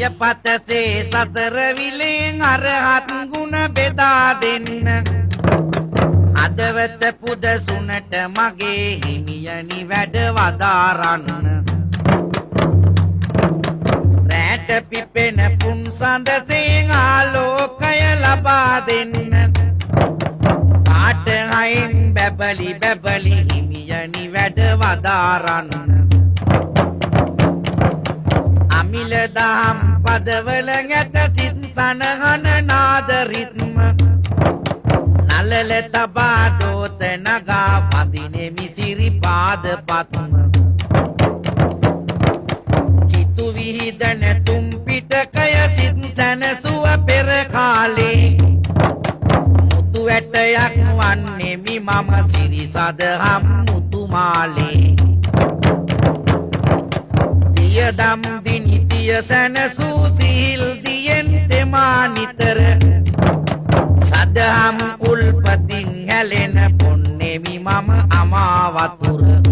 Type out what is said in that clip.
පියපතසේ සතර විලෙන් අරහත් ගුණ බෙදා දෙන්න අදවත පුදසුනට මගේ හිමියනි වැඩ වදාරන්න රැට පිපෙන පුන් සඳසෙන් ආලෝකය ලබා දෙන්න කාට හයින් බැබලි බැබලි හිමියනි වැඩ වදාරන්න අමිල දහම් පදවල ගැට සිත් සනහන නාද රිත්ම නලල තබා දෝත නගා පදිනෙමි සිරිපාද පත්ම කිතු විහිදන තුම් පිටකය සිත් සැනසුව පෙර කාලේ මුතු ඇටයක් වන්නෙමි මම සිරිසදහම් මුතුමාලේ දියදම් දිනිතිය සැනසූ සිහිල් දියෙන් තෙමා නිතර සදහම් උල්පතින් හැලෙන පොන්නෙමි මම අමාවතුර